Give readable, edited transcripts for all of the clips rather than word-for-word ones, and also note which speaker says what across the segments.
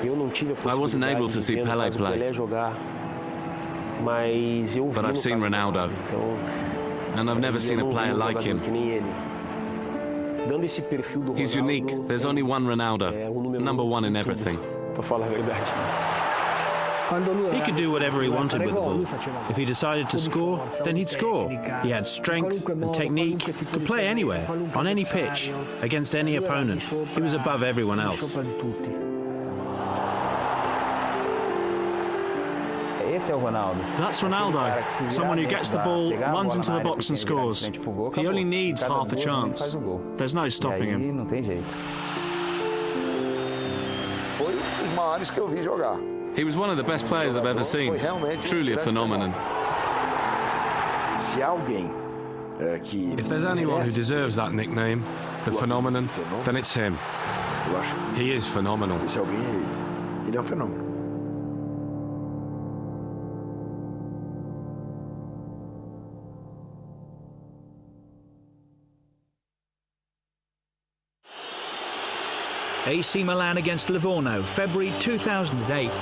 Speaker 1: I wasn't able to see Pelé play, but I've seen Ronaldo, and I've never seen a player like him. He's unique. There's only one Ronaldo, number one in everything.
Speaker 2: He could do whatever he wanted with the ball. If he decided to score, then he'd score. He had strength and technique, could play anywhere, on any pitch, against any opponent. He was above everyone else.
Speaker 3: That's Ronaldo, someone who gets the ball, runs into the box and scores. He only needs half a chance. There's no stopping him.
Speaker 1: He was one of the best players I've ever seen. Truly a phenomenon.
Speaker 4: If there's anyone who deserves that nickname, the phenomenon, then it's him. He is phenomenal.
Speaker 5: AC Milan against Livorno, February 2008.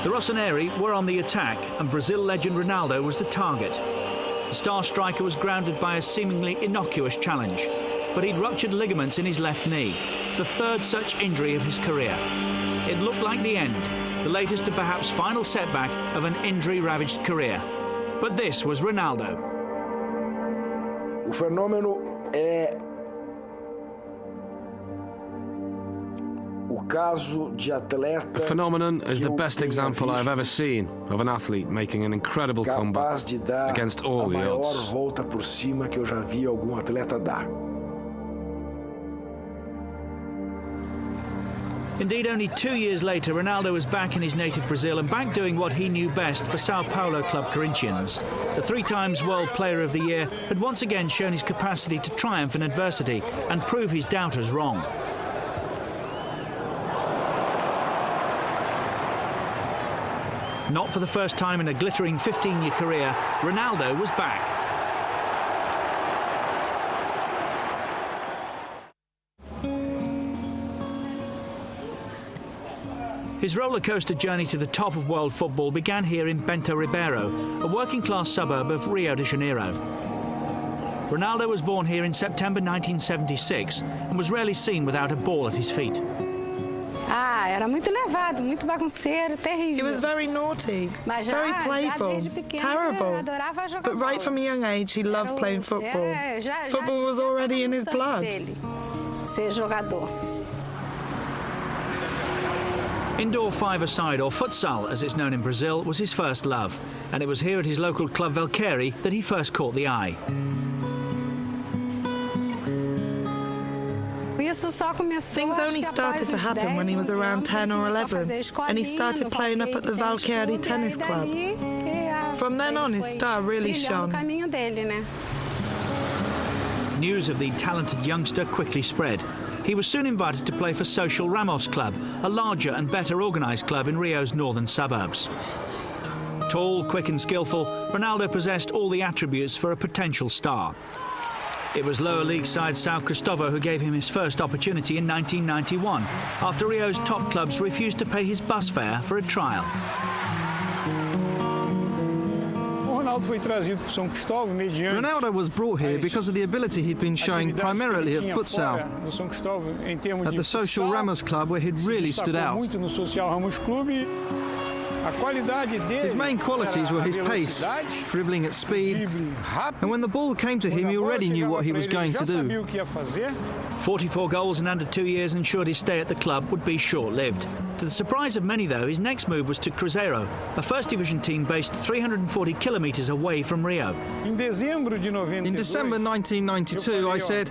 Speaker 5: The Rossoneri were on the attack and Brazil legend Ronaldo was the target. The star striker was grounded by a seemingly innocuous challenge, but he'd ruptured ligaments in his left knee, the third such injury of his career. It looked like the end, the latest and perhaps final setback of an injury-ravaged career. But this was Ronaldo.
Speaker 6: O fenômeno é
Speaker 4: The phenomenon is the best example I've ever seen of an athlete making an incredible comeback against all the odds.
Speaker 5: Indeed, only 2 years later, Ronaldo was back in his native Brazil and back doing what he knew best for Sao Paulo club Corinthians. The 3 times World Player of the Year had once again shown his capacity to triumph in adversity and prove his doubters wrong. Not for the first time in a glittering 15-year career, Ronaldo was back. His rollercoaster journey to the top of world football began here in Bento Ribeiro, a working-class suburb of Rio de Janeiro. Ronaldo was born here in September 1976 and was rarely seen without a ball at his feet.
Speaker 7: Era muito levado, muito bagunceiro, terrível.
Speaker 8: He was very naughty, very playful, terrible. But right from a young age, he loved playing football. Football was already in his blood.
Speaker 7: Ser jogador.
Speaker 5: Indoor five-a-side, or futsal as it's known in Brazil, was his first love, and it was here at his local club Valqueire that he first caught the eye.
Speaker 8: Things only started to happen when he was around 10 or 11, and he started playing up at the Valqueire tennis club. From then on, his star really shone.
Speaker 5: News of the talented youngster quickly spread. He was soon invited to play for Social Ramos Club, a larger and better organised club in Rio's northern suburbs. Tall, quick and skillful, Ronaldo possessed all the attributes for a potential star. It was lower league side São Cristóvão who gave him his first opportunity in 1991, after Rio's top clubs refused to pay his bus fare for a trial.
Speaker 9: Ronaldo was brought here because of the ability he'd been showing primarily at futsal, at the Social Ramos Club where he'd really stood out. His main qualities were his pace, dribbling at speed, and when the ball came to him, he already knew what he was going to do.
Speaker 5: 44 goals in under 2 years ensured his stay at the club would be short-lived. To the surprise of many, though, his next move was to Cruzeiro, a First Division team based 340 kilometres away from Rio.
Speaker 9: In December 1992, I said,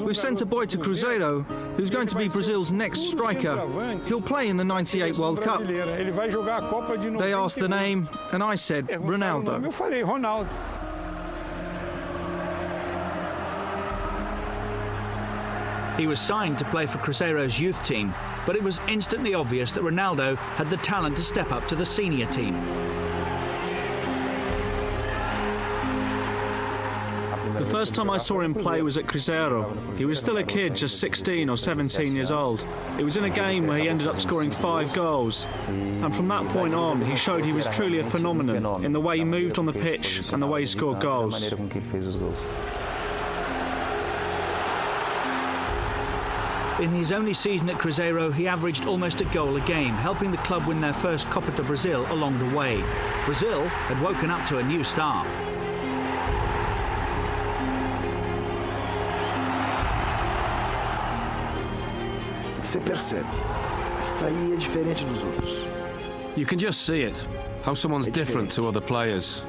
Speaker 9: "We've sent a boy to Cruzeiro who's going to be Brazil's next striker. He'll play in the '98 World Cup." They asked the name, and I said, "Ronaldo."
Speaker 5: He was signed to play for Cruzeiro's youth team, but it was instantly obvious that Ronaldo had the talent to step up to the senior team.
Speaker 3: The first time I saw him play was at Cruzeiro. He was still a kid, just 16 or 17 years old. It was in a game where he ended up scoring 5 goals. And from that point on, he showed he was truly a phenomenon in the way he moved on the pitch and the way he scored goals.
Speaker 5: In his only season at Cruzeiro, he averaged almost a goal a game, helping the club win their first Copa do Brasil along the way. Brazil had woken up to a new star.
Speaker 6: Você percebe. Isso aí é diferente dos outros.
Speaker 4: You can just see it, how someone's different to other players.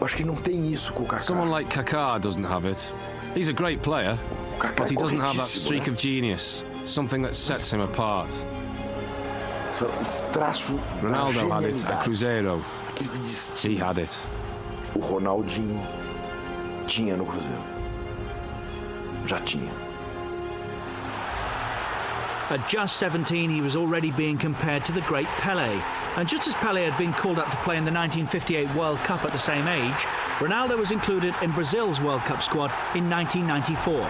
Speaker 6: Acho que não tem isso com o Kaká.
Speaker 4: Someone like Kaká doesn't have it. He's a great player, but he doesn't have that streak of genius, something that sets him apart. Ronaldo had it at Cruzeiro. He had it.
Speaker 6: O Ronaldinho tinha no Cruzeiro. Já tinha.
Speaker 5: At just 17, he was already being compared to the great Pelé. And just as Pelé had been called up to play in the 1958 World Cup at the same age, Ronaldo was included in Brazil's World Cup squad in 1994.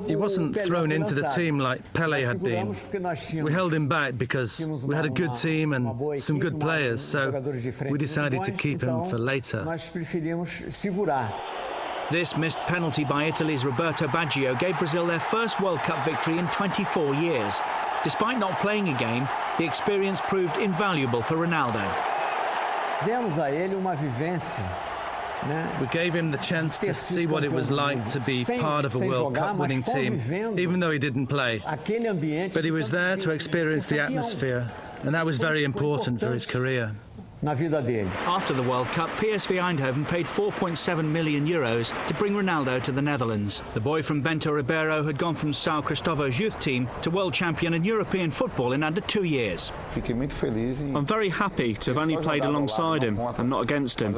Speaker 9: He wasn't thrown into the team like Pelé had been. We held him back because we had a good team and some good players, so we decided to keep him for later.
Speaker 5: This missed penalty by Italy's Roberto Baggio gave Brazil their first World Cup victory in 24 years. Despite not playing a game, the experience proved invaluable for Ronaldo.
Speaker 9: We gave him the chance to see what it was like to be part of a World Cup winning team, even though he didn't play. But he was there to experience the atmosphere, and that was very important for his career.
Speaker 5: After the World Cup, PSV Eindhoven paid €4.7 million to bring Ronaldo to the Netherlands. The boy from Bento Ribeiro had gone from São Cristóvão's youth team to world champion in European football in under 2 years.
Speaker 3: I'm very happy to have only played alongside him and not against him.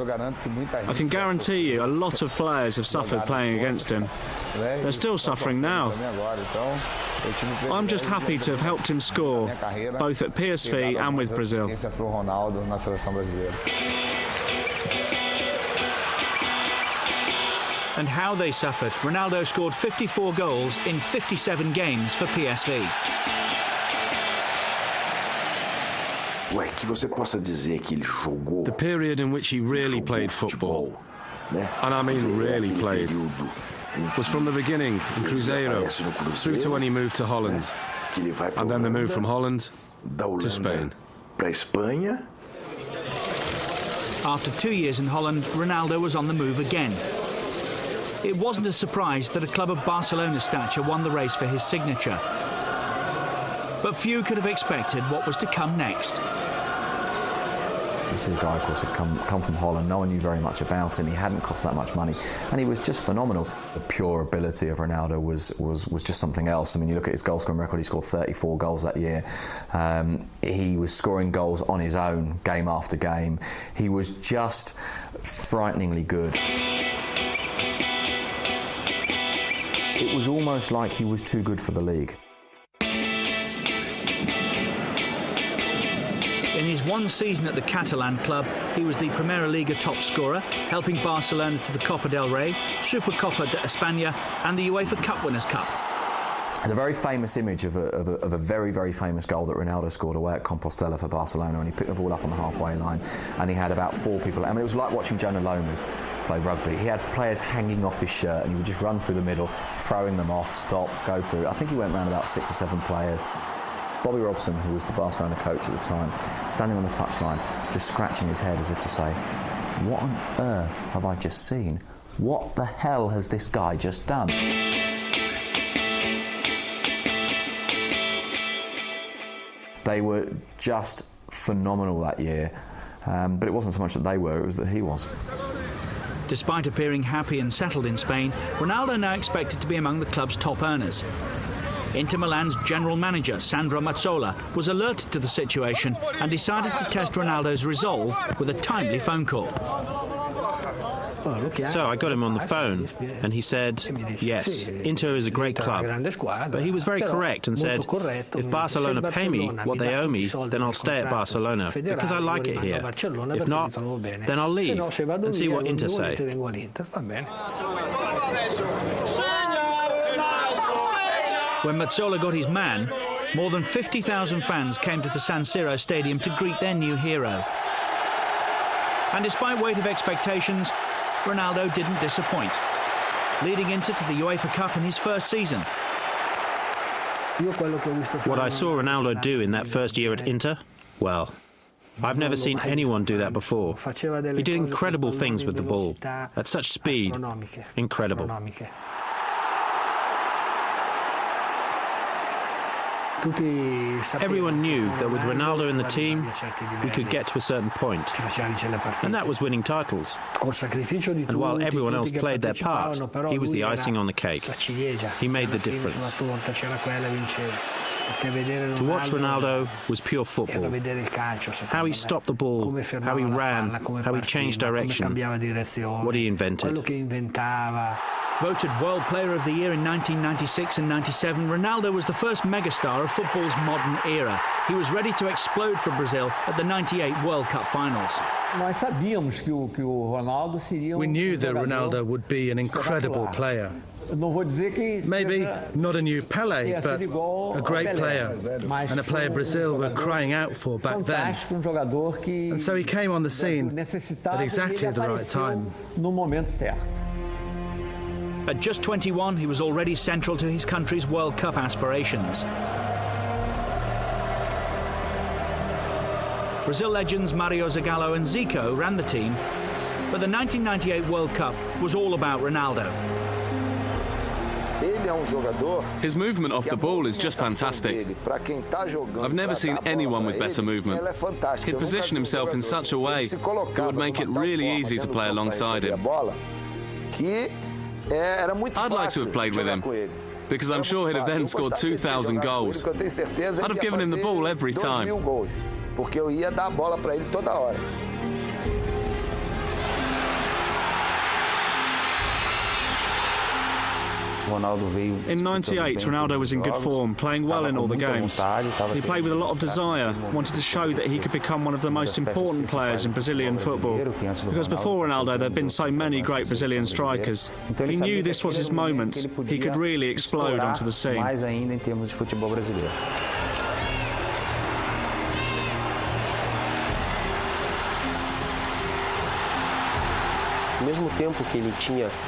Speaker 3: I can guarantee you a lot of players have suffered playing against him. They're still suffering now. I'm just happy to have helped him score, both at PSV and with Brazil.
Speaker 5: And how they suffered. Ronaldo scored 54 goals in 57 games for PSV.
Speaker 4: The period in which he really played football, and I mean really played, was from the beginning in Cruzeiro through to when he moved to Holland, and then the move from Holland to Spain.
Speaker 5: After 2 years in Holland, Ronaldo was on the move again. It wasn't a surprise that a club of Barcelona's stature won the race for his signature. But few could have expected what was to come next.
Speaker 10: This is a guy, of course, who'd come from Holland. No one knew very much about him. He hadn't cost that much money, and he was just phenomenal. The pure ability of Ronaldo was just something else. I mean, you look at his goal-scoring record. He scored 34 goals that year. He was scoring goals on his own, game after game. He was just frighteningly good. It was almost like he was too good for the league.
Speaker 5: In his one season at the Catalan club, he was the Primera Liga top scorer, helping Barcelona to the Copa del Rey, Supercopa de España and the UEFA Cup Winners' Cup.
Speaker 10: There's a very famous image of a very, very famous goal that Ronaldo scored away at Compostela for Barcelona, and he picked the ball up on the halfway line and he had about 4 people. I mean, it was like watching Jonah Lomu play rugby. He had players hanging off his shirt and he would just run through the middle, throwing them off, stop, go through. I think he went around about 6 or 7 players. Bobby Robson, who was the Barcelona coach at the time, standing on the touchline, just scratching his head as if to say, what on earth have I just seen? What the hell has this guy just done? They were just phenomenal that year, but it wasn't so much that they were, it was that he was.
Speaker 5: Despite appearing happy and settled in Spain, Ronaldo now expected to be among the club's top earners. Inter Milan's general manager, Sandro Mazzola, was alerted to the situation and decided to test Ronaldo's resolve with a timely phone call.
Speaker 2: So I got him on the phone, and he said, yes, Inter is a great club. But he was very correct and said, if Barcelona pay me what they owe me, then I'll stay at Barcelona, because I like it here. If not, then I'll leave and see what Inter say.
Speaker 5: When Mazzola got his man, more than 50,000 fans came to the San Siro stadium to greet their new hero. And despite weight of expectations, Ronaldo didn't disappoint, leading Inter to the UEFA Cup in his first season.
Speaker 2: What I saw Ronaldo do in that first year at Inter, well, I've never seen anyone do that before. He did incredible things with the ball, at such speed. Incredible. Everyone knew that with Ronaldo in the team, we could get to a certain point, and that was winning titles. And while everyone else played their part, he was the icing on the cake. He made the difference. To watch Ronaldo was pure football. How he stopped the ball, how he ran, how he changed direction, what he invented.
Speaker 5: Voted World Player of the Year in 1996 and 97, Ronaldo was the first megastar of football's modern era. He was ready to explode for Brazil at the 98 World Cup finals.
Speaker 9: We knew that Ronaldo would be an incredible player. Maybe not a new Pele, but a great player, and a player Brazil were crying out for back then. And so he came on the scene at exactly the right time.
Speaker 5: At just 21, he was already central to his country's World Cup aspirations. Brazil legends Mario Zagallo and Zico ran the team, but the 1998 World Cup was all about Ronaldo.
Speaker 1: His movement off the ball is just fantastic. I've never seen anyone with better movement. He'd position himself in such a way that would make it really easy to play alongside him. I'd like to have played with him, because I'm sure he'd have then scored 2,000 goals. I'd have given him the ball every time.
Speaker 3: In '98, Ronaldo was in good form, playing well in all the games. He played with a lot of desire, wanted to show that he could become one of the most important players in Brazilian football. Because before Ronaldo, there had been so many great Brazilian strikers. He knew this was his moment. He could really explode onto the scene.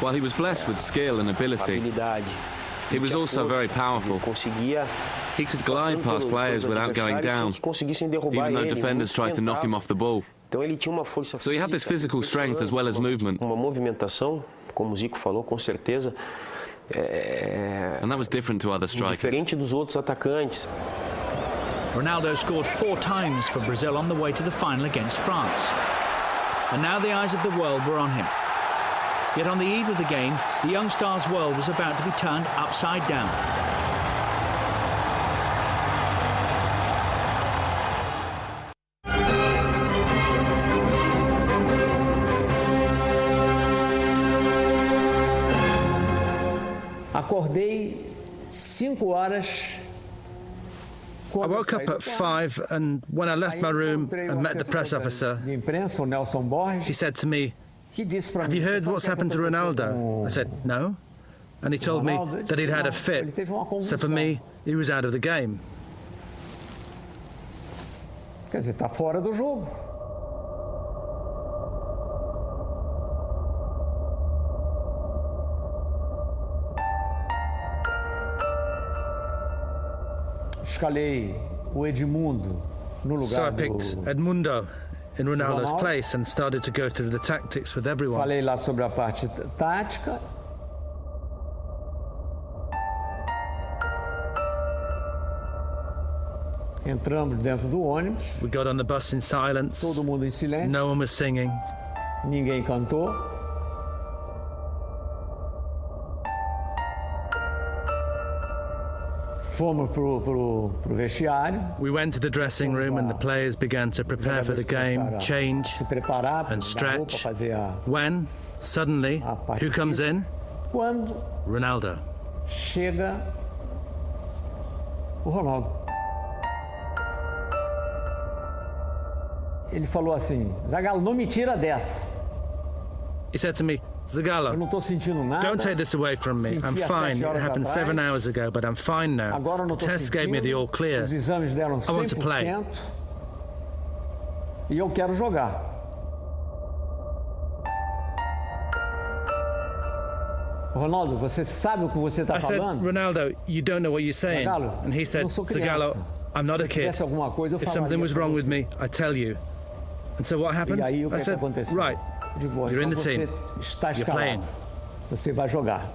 Speaker 1: While he was blessed with skill and ability, he was also very powerful. He could glide past players without going down, even though defenders tried to knock him off the ball. So he had this physical strength as well as movement. And that was different to other strikers.
Speaker 5: Ronaldo scored 4 times for Brazil on the way to the final against France. And now the eyes of the world were on him. Yet on the eve of the game, the young star's world was about to be turned upside down.
Speaker 9: Acordei 5 horas. I woke up at 5, and when I left my room and met the press officer, he said to me, "Have you heard what's happened to Ronaldo?" I said, "No." And he told me that he'd had a fit, so for me, he was out of the game.
Speaker 6: Quer dizer, está fora do jogo. Escalei o Edmundo no lugar
Speaker 9: So I picked Edmundo in Ronaldo's place and started to go through the tactics with everyone.
Speaker 6: Falei lá sobre a parte tática. Entramos dentro do ônibus.
Speaker 9: We got on the bus in silence.
Speaker 6: Todo mundo em silêncio.
Speaker 9: No one was singing.
Speaker 6: Ninguém cantou. Fomos pro vestiário.
Speaker 9: We went to the dressing room and the players began to prepare for the game, change and stretch. When Suddenly, who comes in? Ronaldo.
Speaker 11: Chega o Ronaldo. Ele falou assim: Zagallo, não me tira dessa.
Speaker 9: He said to me, Zagallo,
Speaker 11: Eu não tô sentindo nada.
Speaker 9: don't take this away from me. I'm
Speaker 11: Senti há
Speaker 9: fine.
Speaker 11: 7
Speaker 9: It
Speaker 11: horas
Speaker 9: happened 7
Speaker 11: atrás.
Speaker 9: hours ago, but I'm fine now.
Speaker 11: Agora eu não
Speaker 9: The
Speaker 11: tô
Speaker 9: tests gave me the
Speaker 11: sentindo.
Speaker 9: all clear.
Speaker 11: Os exames deram
Speaker 9: I want to play.
Speaker 11: 100%. E eu quero jogar. Ronaldo, você sabe o que você está
Speaker 9: I said,
Speaker 11: falando?
Speaker 9: Ronaldo, you don't know what you're saying.
Speaker 11: Zagallo,
Speaker 9: And he
Speaker 11: eu
Speaker 9: said,
Speaker 11: não sou
Speaker 9: Zagallo,
Speaker 11: criança.
Speaker 9: I'm not a
Speaker 11: Se
Speaker 9: kid.
Speaker 11: tivesse alguma coisa, eu
Speaker 9: If
Speaker 11: falaria
Speaker 9: something was
Speaker 11: pra
Speaker 9: wrong with
Speaker 11: você.
Speaker 9: me, I'd tell you. And so what happened?
Speaker 11: E aí o que
Speaker 9: I
Speaker 11: é que
Speaker 9: said,
Speaker 11: aconteceu?
Speaker 9: right,
Speaker 11: Eu digo, bom,
Speaker 9: you're in
Speaker 11: então
Speaker 9: the
Speaker 11: você
Speaker 9: team.
Speaker 11: está
Speaker 9: You're playing.
Speaker 11: escalado. Você vai jogar.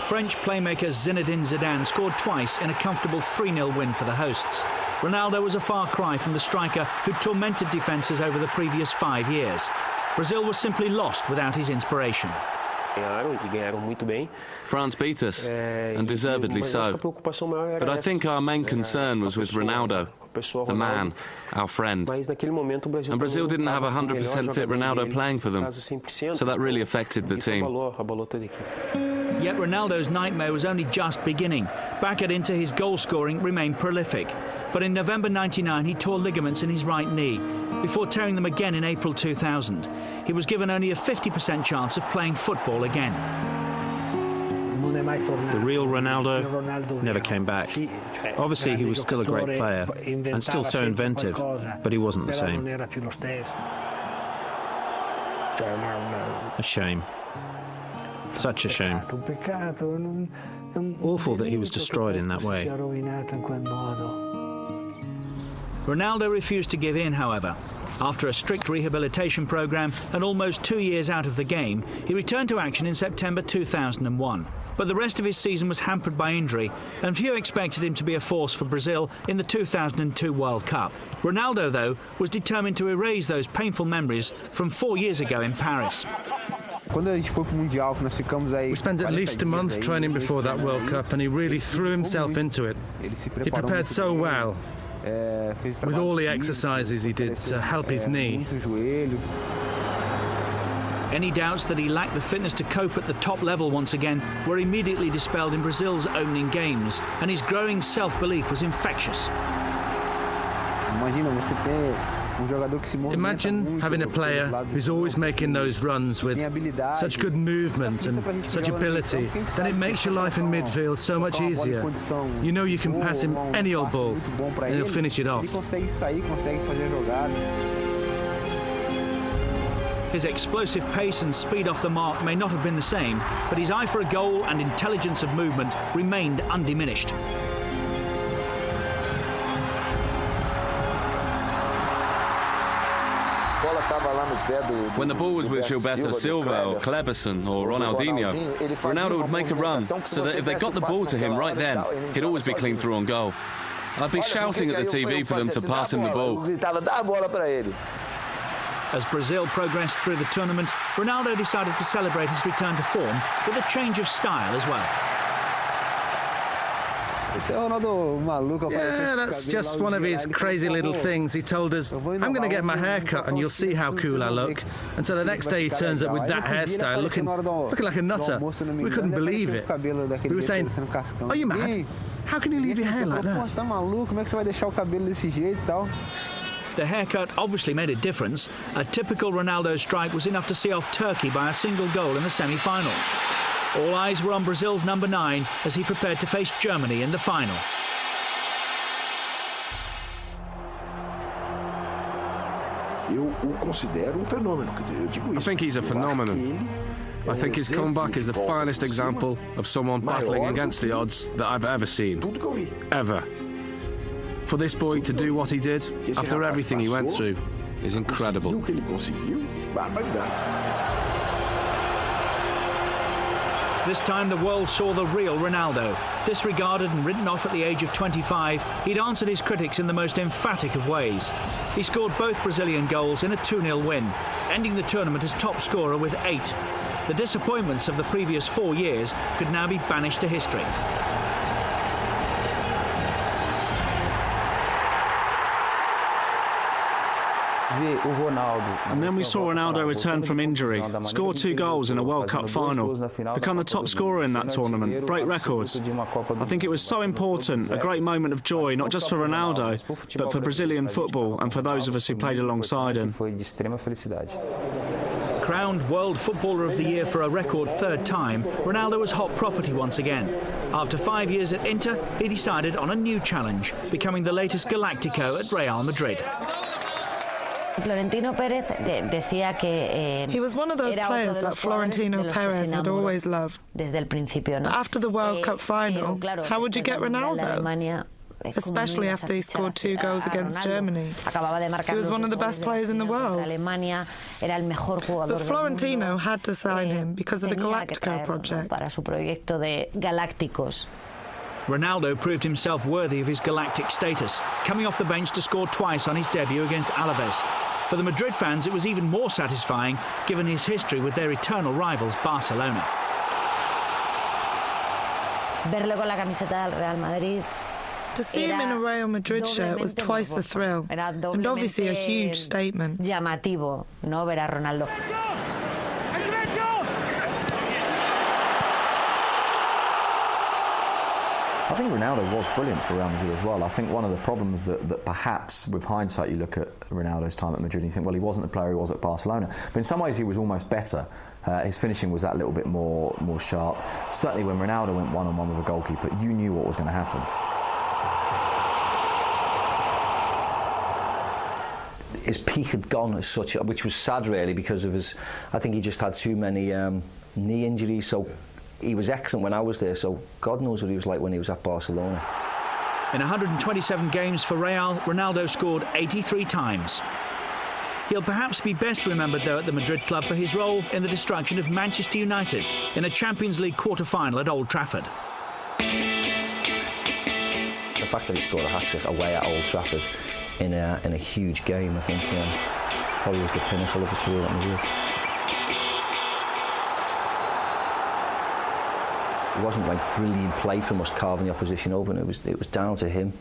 Speaker 5: French playmaker Zinedine Zidane scored twice in a comfortable 3-0 win for the hosts. Ronaldo was a far cry from the striker who'd tormented defences over the previous 5 years. Brazil was simply lost without his inspiration.
Speaker 1: France beat us, and deservedly so. But I think our main concern was with Ronaldo, the man, our friend. And Brazil didn't have a 100% fit Ronaldo playing for them, so that really affected the team.
Speaker 5: Yet Ronaldo's nightmare was only just beginning. Back at Inter, his goal-scoring remained prolific. But in November '99, he tore ligaments in his right knee, before tearing them again in April 2000. He was given only a 50% chance of playing football again.
Speaker 2: The real Ronaldo never came back. Obviously, he was still a great player, and still so inventive, but he wasn't the same. A shame. Such a shame. Awful that he was destroyed in that way.
Speaker 5: Ronaldo refused to give in, however. After a strict rehabilitation programme and almost 2 years out of the game, he returned to action in September 2001. But the rest of his season was hampered by injury, and few expected him to be a force for Brazil in the 2002 World Cup. Ronaldo, though, was determined to erase those painful memories from 4 years ago in Paris.
Speaker 9: We spent at least a month training before that World Cup, and he really threw himself into it. He prepared so well, with all the exercises he did to help his knee.
Speaker 5: Any doubts that he lacked the fitness to cope at the top level once again were immediately dispelled in Brazil's opening games, and his growing self-belief was infectious.
Speaker 9: Imagine having a player who's always making those runs with such good movement and such ability. Then it makes your life in midfield so much easier. You know you can pass him any old ball and he'll finish it off.
Speaker 5: His explosive pace and speed off the mark may not have been the same, but his eye for a goal and intelligence of movement remained undiminished.
Speaker 1: When the ball was with Gilberto Silva or Kleberson or Ronaldinho, Ronaldo would make a run so that if they got the ball to him right then, he'd always be clean through on goal. I'd be shouting at the TV for them to pass him the ball.
Speaker 5: As Brazil progressed through the tournament, Ronaldo decided to celebrate his return to form with a change of style as well.
Speaker 9: Yeah, that's just one of his crazy little things. He told us, I'm going to get my hair cut and you'll see how cool I look. And so the next day he turns up with that hairstyle, looking like a nutter. We couldn't believe it. We were saying, are you mad? How can you leave your hair like that?
Speaker 5: The haircut obviously made a difference. A typical Ronaldo strike was enough to see off Turkey by a single goal in the semi-final. All eyes were on Brazil's number 9 as he prepared to face Germany in the final.
Speaker 4: I think he's a phenomenon. I think his comeback is the finest example of someone battling against the odds that I've ever seen. Ever. For this boy to do what he did, after everything he went through, is incredible.
Speaker 5: This time the world saw the real Ronaldo. Disregarded and written off at the age of 25, he'd answered his critics in the most emphatic of ways. He scored both Brazilian goals in a 2-0 win, ending the tournament as top scorer with 8. The disappointments of the previous 4 years could now be banished to history.
Speaker 3: And then we saw Ronaldo return from injury, score 2 goals in a World Cup final, become the top scorer in that tournament, break records. I think it was so important, a great moment of joy, not just for Ronaldo, but for Brazilian football and for those of us who played alongside him.
Speaker 5: Crowned World Footballer of the Year for a record 3rd time, Ronaldo was hot property once again. After 5 years at Inter, he decided on a new challenge, becoming the latest Galactico at Real Madrid.
Speaker 8: He was one of those players that Florentino Perez had always loved. But after the World Cup final, how would you get Ronaldo? Especially after he scored 2 goals against Germany. He was one of the best players in the world. But Florentino had to sign him because of the Galactico project.
Speaker 5: Ronaldo proved himself worthy of his galactic status, coming off the bench to score twice on his debut against Alaves. For the Madrid fans, it was even more satisfying, given his history with their eternal rivals, Barcelona.
Speaker 8: To see him in a Real Madrid shirt was twice the thrill, and obviously a huge statement.
Speaker 10: I think Ronaldo was brilliant for Real Madrid as well. I think one of the problems that perhaps, with hindsight, you look at Ronaldo's time at Madrid and you think, well, he wasn't the player he was at Barcelona. But in some ways, he was almost better. His finishing was that little bit more sharp. Certainly when Ronaldo went one-on-one with a goalkeeper, you knew what was going to happen.
Speaker 12: His peak had gone as such, which was sad really, because of his, I think he just had too many knee injuries, so he was excellent when I was there, so God knows what he was like when he was at Barcelona.
Speaker 5: In 127 games for Real, Ronaldo scored 83 times. He'll perhaps be best remembered though at the Madrid club for his role in the destruction of Manchester United in a Champions League quarter-final at Old Trafford.
Speaker 12: The fact that he scored a hat-trick away at Old Trafford in a huge game, I think, probably was the pinnacle of his career at Madrid. It wasn't like brilliant play from us carving the opposition open, it was down to him.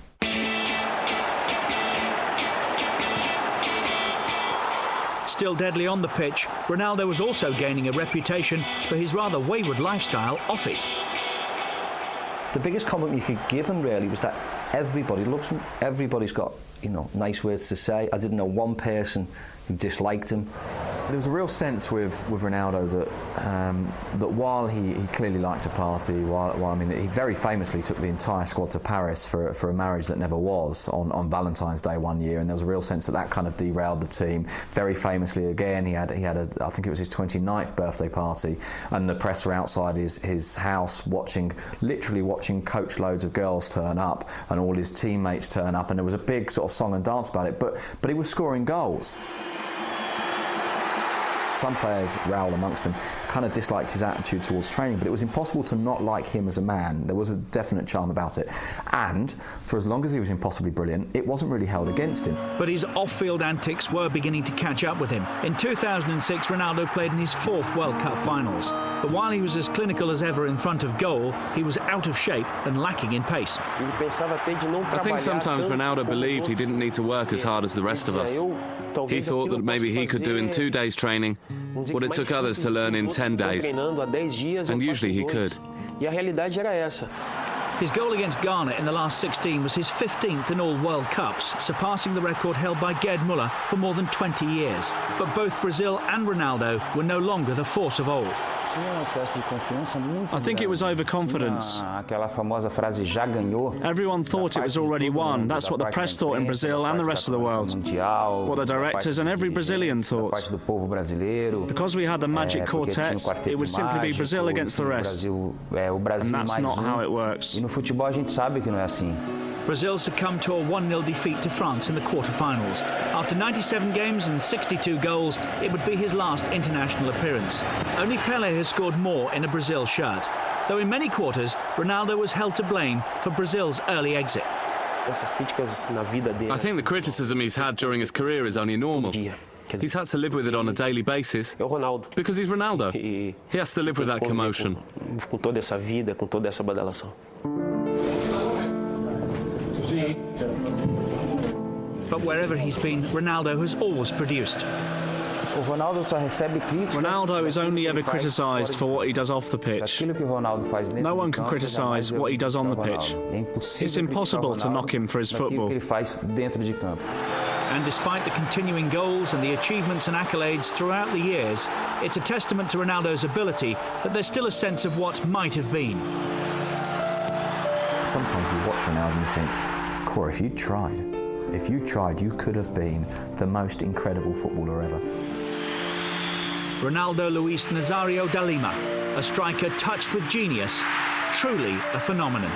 Speaker 5: Still deadly on the pitch, Ronaldo was also gaining a reputation for his rather wayward lifestyle off it.
Speaker 12: The biggest compliment you could give him really was that everybody loves him. Everybody's got, nice words to say. I didn't know one person who disliked him.
Speaker 10: There was a real sense with Ronaldo that while he clearly liked to party, he very famously took the entire squad to Paris for a marriage that never was on Valentine's Day one year, and there was a real sense that kind of derailed the team. Very famously again, he had I think it was his 29th birthday party, and the press were outside his house literally watching coach loads of girls turn up and all his teammates turn up, and there was a big sort of song and dance about it, but he was scoring goals. Some players, Raul amongst them, kind of disliked his attitude towards training, but it was impossible to not like him as a man. There was a definite charm about it. And for as long as he was impossibly brilliant, it wasn't really held against him.
Speaker 5: But his off-field antics were beginning to catch up with him. In 2006, Ronaldo played in his 4th World Cup finals. But while he was as clinical as ever in front of goal, he was out of shape and lacking in pace.
Speaker 1: I think sometimes Ronaldo believed he didn't need to work as hard as the rest of us. He thought that maybe he could do in 2 days training what it took others to learn in 10 days, and usually he could.
Speaker 5: His goal against Ghana in the last 16 was his 15th in all World Cups, surpassing the record held by Gerd Muller for more than 20 years. But both Brazil and Ronaldo were no longer the force of old.
Speaker 3: I think it was overconfidence. Everyone thought it was already won. That's what the press thought in Brazil and the rest of the world. What the directors and every Brazilian thought. Because we had the magic quartet, it would simply be Brazil against the rest. And that's not how it works.
Speaker 5: Brazil succumbed to a 1-0 defeat to France in the quarter-finals. After 97 games and 62 goals, it would be his last international appearance. Only Pelé has scored more in a Brazil shirt, though in many quarters, Ronaldo was held to blame for Brazil's early exit.
Speaker 1: I think the criticism he's had during his career is only normal. He's had to live with it on a daily basis because he's Ronaldo. He has to live with that commotion.
Speaker 5: But wherever he's been, Ronaldo has always produced.
Speaker 3: Ronaldo is only ever criticised for what he does off the pitch. No one can criticise what he does on the pitch. It's impossible to knock him for his football.
Speaker 5: And despite the continuing goals and the achievements and accolades throughout the years, it's a testament to Ronaldo's ability that there's still a sense of what might have been.
Speaker 10: Sometimes you watch Ronaldo and you think, Cor, if you tried, you could have been the most incredible footballer ever.
Speaker 5: Ronaldo Luis Nazario da Lima, a striker touched with genius, truly a phenomenon.